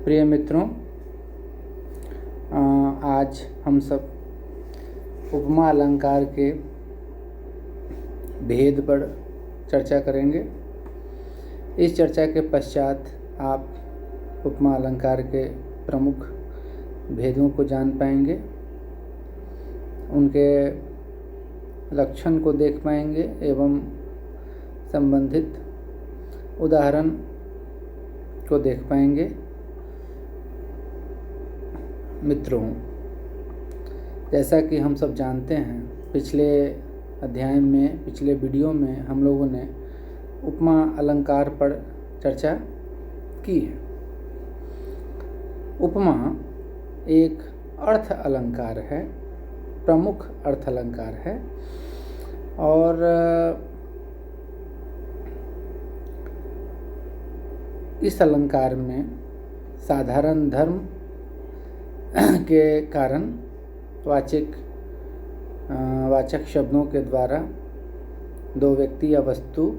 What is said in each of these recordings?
प्रिय मित्रों, आज हम सब उपमा अलंकार के भेद पर चर्चा करेंगे। इस चर्चा के पश्चात आप उपमा अलंकार के प्रमुख भेदों को जान पाएंगे, उनके लक्षण को देख पाएंगे एवं संबंधित उदाहरण को देख पाएंगे। मित्रों, जैसा कि हम सब जानते हैं, पिछले अध्याय में, पिछले वीडियो में हम लोगों ने उपमा अलंकार पर चर्चा की है। उपमा एक अर्थ अलंकार है, प्रमुख अर्थ अलंकार है और इस अलंकार में साधारण धर्म के कारण वाचक शब्दों के द्वारा दो व्यक्ति या वस्तु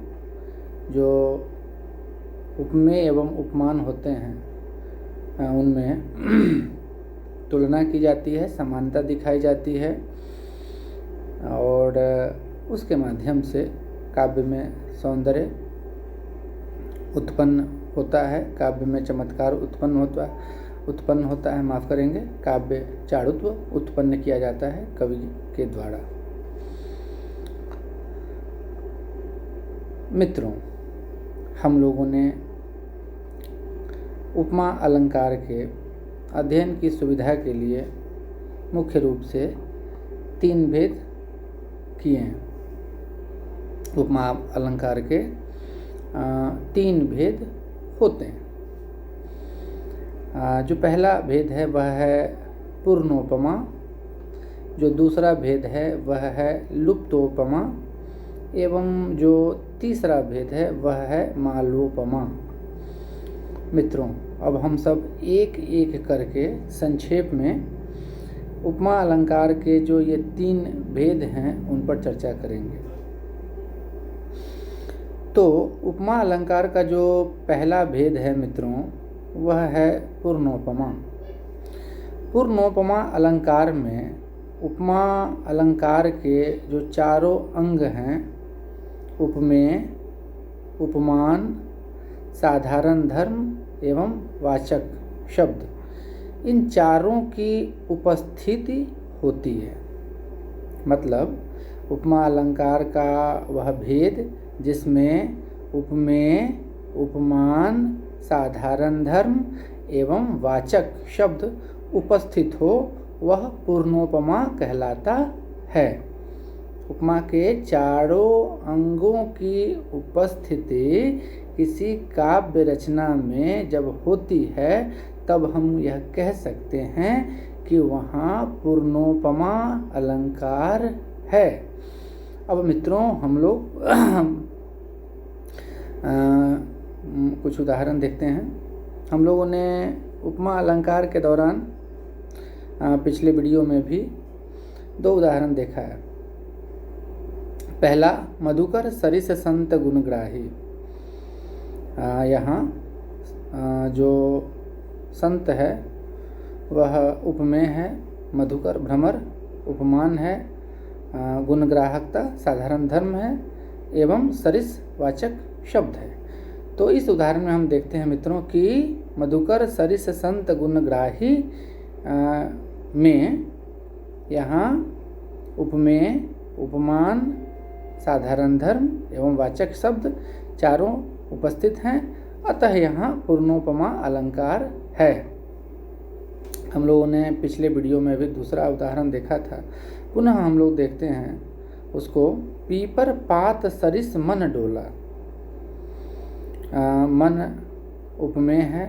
जो उपमेय एवं उपमान होते हैं उनमें तुलना की जाती है, समानता दिखाई जाती है और उसके माध्यम से काव्य में सौंदर्य उत्पन्न होता है, काव्य में चमत्कार उत्पन्न होता है, माफ़ करेंगे, काव्य चारुत्व उत्पन्न किया जाता है कवि के द्वारा। मित्रों, हम लोगों ने उपमा अलंकार के अध्ययन की सुविधा के लिए मुख्य रूप से 3 भेद किए हैं। उपमा अलंकार के 3 भेद होते हैं। जो पहला भेद है वह है पूर्णोपमा, जो दूसरा भेद है वह है लुप्तोपमा एवं जो तीसरा भेद है वह है मालोपमा। मित्रों, अब हम सब एक एक करके संक्षेप में उपमा अलंकार के जो ये 3 भेद हैं उन पर चर्चा करेंगे। तो उपमा अलंकार का जो पहला भेद है मित्रों, वह है पूर्णोपमा। पूर्णोपमा अलंकार में उपमा अलंकार के जो चारों अंग हैं, उपमेय, उपमान, साधारण धर्म एवं वाचक शब्द, इन चारों की उपस्थिति होती है। मतलब उपमा अलंकार का वह भेद जिसमें उपमेय, उपमान, साधारण धर्म एवं वाचक शब्द उपस्थित हो, वह पूर्णोपमा कहलाता है। उपमा के चारों अंगों की उपस्थिति किसी काव्य रचना में जब होती है तब हम यह कह सकते हैं कि वहाँ पूर्णोपमा अलंकार है। अब मित्रों, हम लोग कुछ उदाहरण देखते हैं। हम लोगों ने उपमा अलंकार के दौरान पिछले वीडियो में भी 2 उदाहरण देखा है। पहला, मधुकर सरिस संत गुणग्राही। यहाँ जो संत है वह उपमेय है, मधुकर भ्रमर उपमान है, गुणग्राहकता साधारण धर्म है एवं सरिस वाचक शब्द है। तो इस उदाहरण में हम देखते हैं मित्रों कि मधुकर सरिस संत गुणग्राही में यहाँ उपमेय, उपमान, साधारण धर्म एवं वाचक शब्द चारों उपस्थित हैं, अतः यहाँ पूर्णोपमा अलंकार है। हम लोगों ने पिछले वीडियो में भी दूसरा उदाहरण देखा था। पुनः हम लोग देखते हैं उसको। पीपर पात सरिस मन डोला। मन उपमेय है,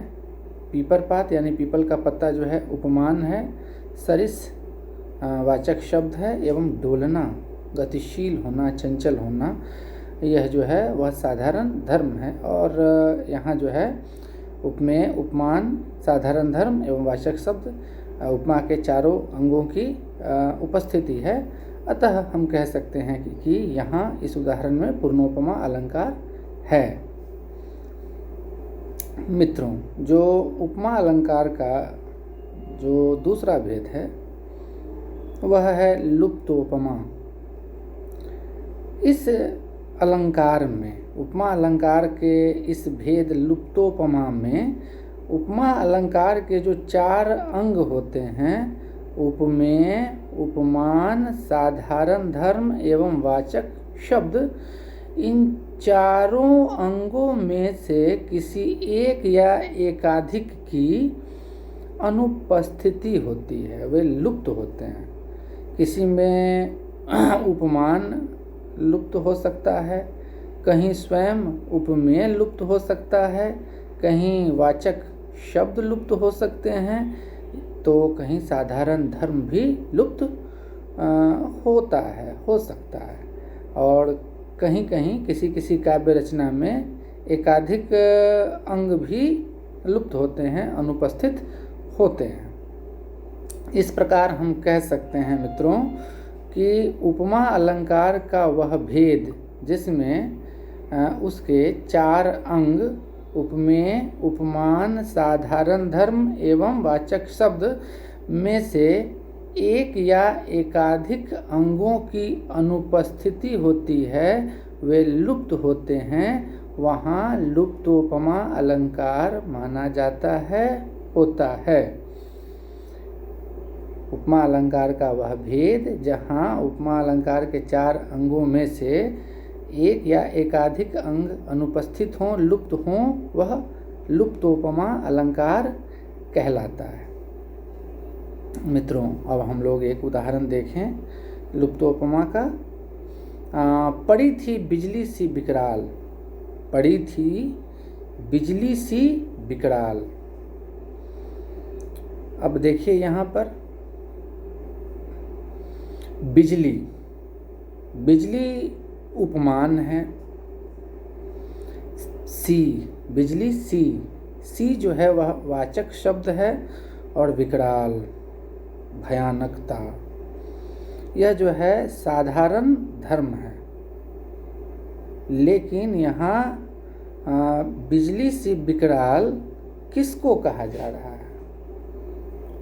पीपर पात यानी पीपल का पत्ता जो है उपमान है, सरिस वाचक शब्द है एवं डोलना गतिशील होना, चंचल होना, यह जो है वह साधारण धर्म है। और यहाँ जो है उपमेय, उपमान, साधारण धर्म एवं वाचक शब्द उपमा के चारों अंगों की उपस्थिति है, अतः हम कह सकते हैं कि यहाँ इस उदाहरण में पूर्णोपमा अलंकार है। मित्रों, जो उपमा अलंकार का जो दूसरा भेद है वह है लुप्तोपमा। इस अलंकार में, उपमा अलंकार के इस भेद लुप्तोपमा में, उपमा अलंकार के जो 4 अंग होते हैं, उपमेय, उपमान, साधारण धर्म एवं वाचक शब्द, इन चारों अंगों में से किसी एक या एकाधिक की अनुपस्थिति होती है, वे लुप्त होते हैं। किसी में उपमान लुप्त हो सकता है, कहीं स्वयं उपमेय लुप्त हो सकता है, कहीं वाचक शब्द लुप्त हो सकते हैं, तो कहीं साधारण धर्म भी लुप्त हो सकता है। और कहीं कहीं किसी किसी काव्य रचना में एकाधिक अंग भी लुप्त होते हैं, अनुपस्थित होते हैं। इस प्रकार हम कह सकते हैं मित्रों कि उपमा अलंकार का वह भेद जिसमें उसके 4 अंग उपमेय, उपमान, साधारण धर्म एवं वाचक शब्द में से एक या एकाधिक अंगों की अनुपस्थिति होती है, वे लुप्त होते हैं, वहाँ लुप्तोपमा अलंकार माना जाता है, होता है। उपमा अलंकार का वह भेद जहाँ उपमा अलंकार के 4 अंगों में से एक या एकाधिक अंग अनुपस्थित हों, लुप्त हों, वह लुप्तोपमा अलंकार कहलाता है। मित्रों, अब हम लोग एक उदाहरण देखें लुप्तोपमा का। पड़ी थी बिजली सी विकराल, पड़ी थी बिजली सी विकराल। अब देखिए यहाँ पर बिजली, बिजली उपमान है, सी, बिजली सी, सी जो है वह वाचक शब्द है, और विकराल भयानकता, यह जो है साधारण धर्म है। लेकिन यहाँ बिजली सी विकराल किसको कहा जा रहा है?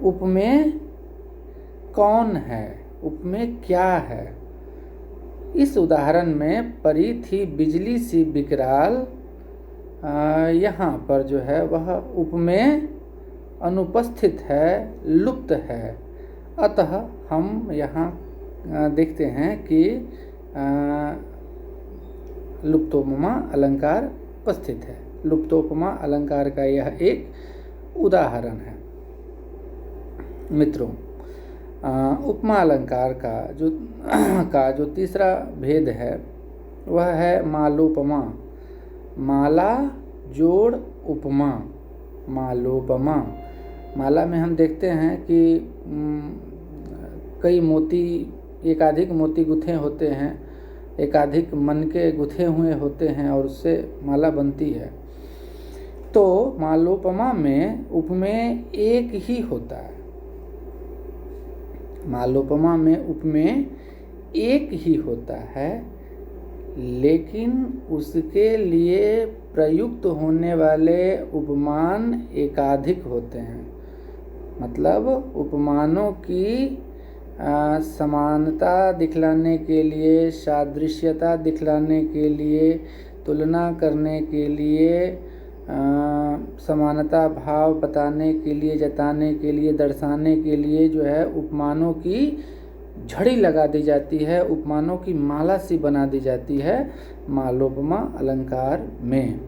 उपमेय कौन है? उपमेय क्या है? इस उदाहरण में परी थी बिजली सी विकराल, यहाँ पर जो है वह उपमेय अनुपस्थित है, लुप्त है। अतः हम यहाँ देखते हैं कि लुप्तोपमा अलंकार उपस्थित है। लुप्तोपमा अलंकार का यह एक उदाहरण है। मित्रों, उपमा अलंकार का जो तीसरा भेद है वह है मालोपमा। माला जोड़ उपमा, मालोपमा। माला में हम देखते हैं कि कई मोती, एकाधिक मोती गुथे होते हैं, एकाधिक मनके गुथे हुए होते हैं और उससे माला बनती है। तो मालोपमा में उपमेय एक ही होता है। मालोपमा में उपमेय एक ही होता है, लेकिन उसके लिए प्रयुक्त होने वाले उपमान एकाधिक होते हैं। मतलब उपमानों की समानता दिखलाने के लिए, सादृश्यता दिखलाने के लिए, तुलना करने के लिए, समानता भाव बताने के लिए, जताने के लिए, दर्शाने के लिए जो है उपमानों की झड़ी लगा दी जाती है, उपमानों की माला सी बना दी जाती है मालोपमा अलंकार में।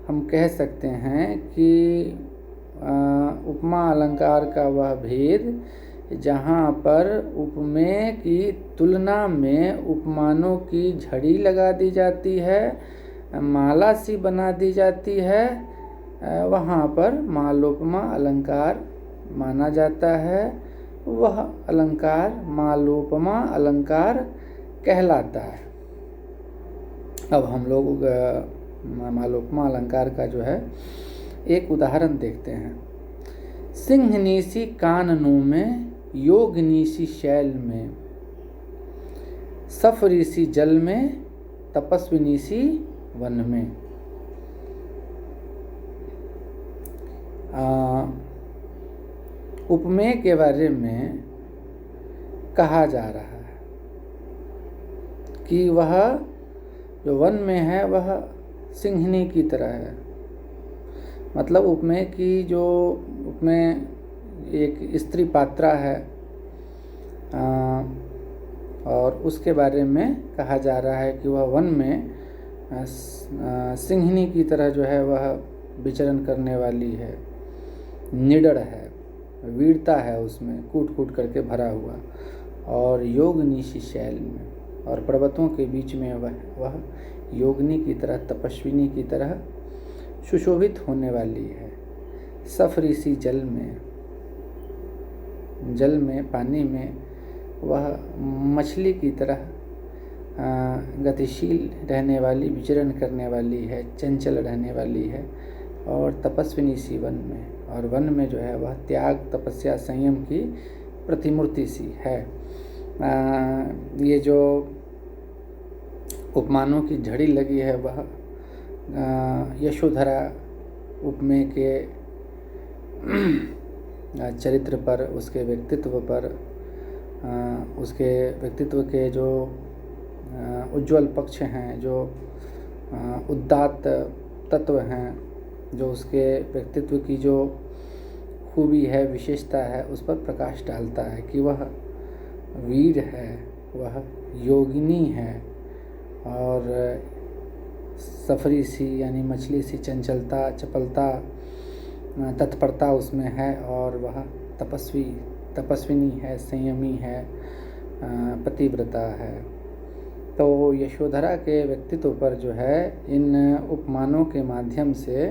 हम कह सकते हैं कि उपमा अलंकार का वह भेद जहाँ पर उपमेय की तुलना में उपमानों की झड़ी लगा दी जाती है, माला सी बना दी जाती है, वहाँ पर मालोपमा अलंकार माना जाता है। वह अलंकार मालोपमा अलंकार कहलाता है। अब हम लोग मालोपमा अलंकार का जो है एक उदाहरण देखते हैं। सिंहनीसी काननों में, योगनीसी शैल में, सफरीसी जल में, तपस्विनीसी वन में। उपमेय के बारे में कहा जा रहा है कि वह जो वन में है वह सिंहनी की तरह है। मतलब उपमेय की जो उपमेय एक स्त्री पात्रा है और उसके बारे में कहा जा रहा है कि वह वन में सिंहनी की तरह जो है वह विचरण करने वाली है, निडर है, वीरता है उसमें, कूट कूट करके भरा हुआ, और योगनिशी शैल में और पर्वतों के बीच में वह योगिनी की तरह, तपस्विनी की तरह सुशोभित होने वाली है। सफरीसी जल में पानी में वह मछली की तरह गतिशील रहने वाली, विचरण करने वाली है, चंचल रहने वाली है। और तपस्विनी सी वन में, और वन में जो है वह त्याग, तपस्या, संयम की प्रतिमूर्ति सी है। ये जो उपमानों की झड़ी लगी है वह यशोधरा उपमेय के चरित्र पर, उसके व्यक्तित्व पर, उसके व्यक्तित्व के जो उज्ज्वल पक्ष हैं, जो उदात्त तत्व हैं, जो उसके व्यक्तित्व की जो खूबी है, विशेषता है, उस पर प्रकाश डालता है कि वह वीर है, वह योगिनी है और सफरी सी यानी मछली सी चंचलता, चपलता, तत्परता उसमें है, और वह तपस्विनी है, संयमी है, पतिव्रता है। तो यशोधरा के व्यक्तित्व पर जो है इन उपमानों के माध्यम से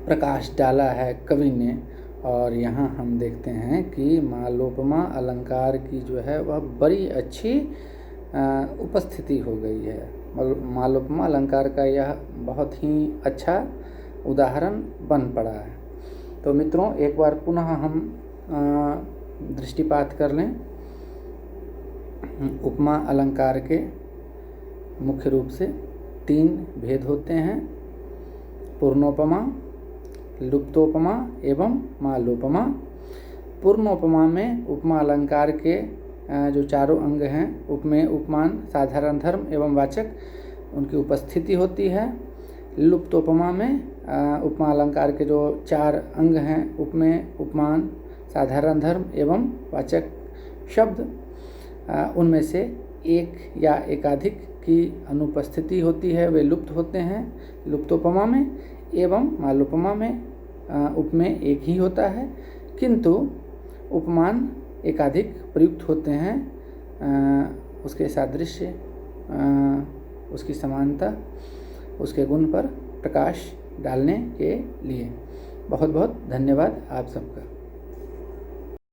प्रकाश डाला है कवि ने। और यहाँ हम देखते हैं कि मालोपमा अलंकार की जो है वह बड़ी अच्छी उपस्थिति हो गई है। मालोपमा अलंकार का यह बहुत ही अच्छा उदाहरण बन पड़ा है। तो मित्रों, एक बार पुनः हम दृष्टिपात कर लें। उपमा अलंकार के मुख्य रूप से 3 भेद होते हैं: पूर्णोपमा, लुप्तोपमा एवं मालोपमा। पूर्णोपमा में उपमा अलंकार के जो चारों अंग हैं, उपमेय, उपमान, साधारण धर्म एवं वाचक, उनकी उपस्थिति होती है। लुप्तोपमा में उपमा अलंकार के जो 4 अंग हैं, उपमेय, उपमान, साधारण धर्म एवं वाचक शब्द, उनमें से एक या एकाधिक की अनुपस्थिति होती है, वे लुप्त होते हैं लुप्तोपमा में। एवं मालोपमा में उपमेय एक ही होता है, किंतु उपमान एकाधिक प्रयुक्त होते हैं उसके सादृश्य, उसकी समानता, उसके गुण पर प्रकाश डालने के लिए। बहुत बहुत धन्यवाद आप सबका।